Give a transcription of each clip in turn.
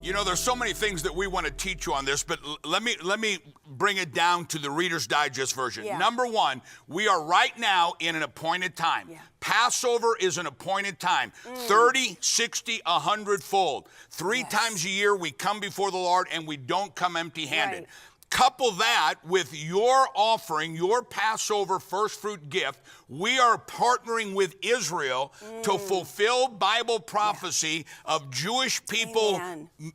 You know, there's so many things that we want to teach you on this, but let me bring it down to the Reader's Digest version. Yeah. Number one, we are right now in an appointed time. Yeah. Passover is an appointed time. 30, 60, 100-fold. Three times a year we come before the Lord and we don't come empty-handed. Right. Couple that with your offering, your Passover first fruit gift. We are partnering with Israel to fulfill Bible prophecy of Jewish people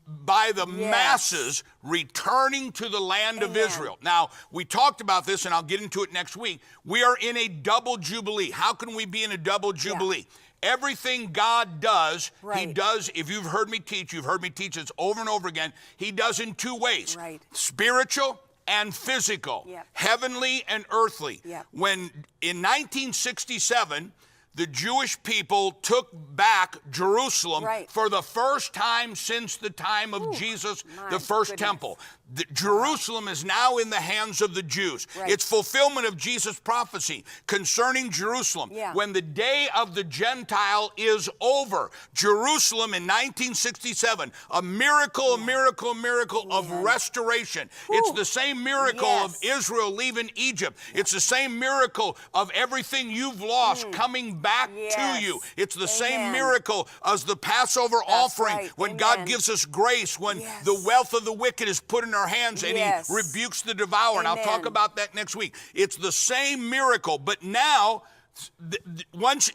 by the masses returning to the land of Israel. Now, we talked about this, and I'll get into it next week. We are in a double jubilee. How can we be in a double jubilee? Everything God does, he does, if you've heard me teach, you've heard me teach this over and over again, he does in two ways, spiritual and physical, heavenly and earthly. When in 1967, the Jewish people took back Jerusalem for the first time since the time of Jesus, the first temple. Jerusalem is now in the hands of the Jews. It's fulfillment of Jesus' prophecy concerning Jerusalem. When the day of the Gentile is over, Jerusalem in 1967, a miracle, a miracle, a miracle of restoration. It's the same miracle of Israel leaving Egypt. It's the same miracle of everything you've lost coming back to you. It's the same miracle as the Passover offering when God gives us grace, when the wealth of the wicked is put in our hands and he rebukes the devourer. And I'll talk about that next week. It's the same miracle, but now once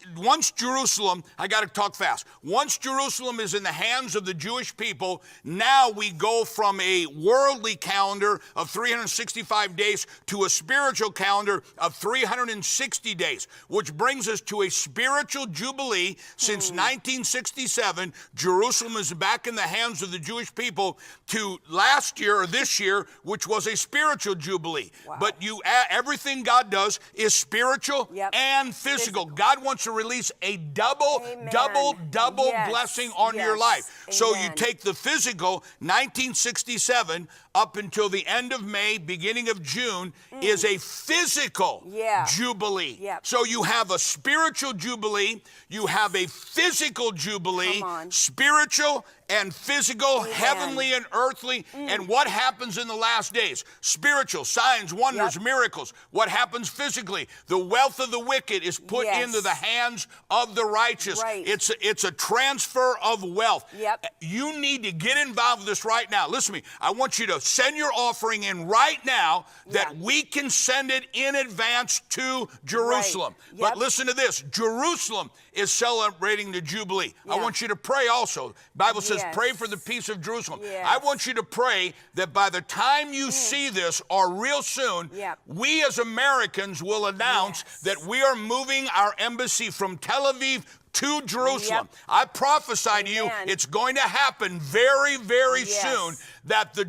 Jerusalem, I got to talk fast. Once Jerusalem is in the hands of the Jewish people, now we go from a worldly calendar of 365 days to a spiritual calendar of 360 days, which brings us to a spiritual jubilee. Since 1967, Jerusalem is back in the hands of the Jewish people, to last year or this year, which was a spiritual jubilee. But everything God does is spiritual and physical. God wants to release a double blessing on your life. So you take the physical, 1967 up until the end of May, beginning of June, is a physical jubilee. So you have a spiritual jubilee, you have a physical jubilee, spiritual and physical, heavenly and earthly. And what happens in the last days? Spiritual, signs, wonders, miracles. What happens physically? The wealth of the wicked is put into the hands of the righteous. It's a transfer of wealth. You need to get involved with this right now. Listen to me. I want you to send your offering in right now that we can send it in advance to Jerusalem. But listen to this. Jerusalem is celebrating the Jubilee. I want you to pray also. The Bible says, pray for the peace of Jerusalem. I want you to pray that by the time you see this, or real soon, we as Americans will announce that we are moving our embassy from Tel Aviv to Jerusalem. I prophesy to you, it's going to happen very, very soon, that the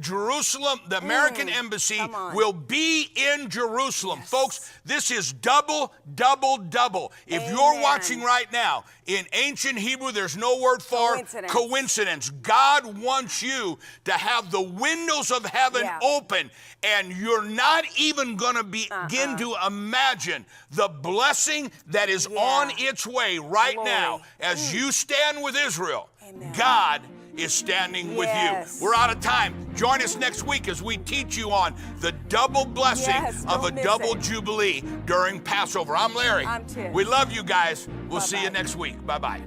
American embassy will be in Jerusalem. Folks, this is double. If you're watching right now, in ancient Hebrew, there's no word for coincidence. God wants you to have the windows of heaven open, and you're not even going to begin to imagine the blessing that is on its way right now. As you stand with Israel, God is standing with you. We're out of time. Join us next week as we teach you on the double blessing of a double jubilee during Passover. I'm Larry. I'm Tish. We love you guys. We'll see you next week. Bye-bye.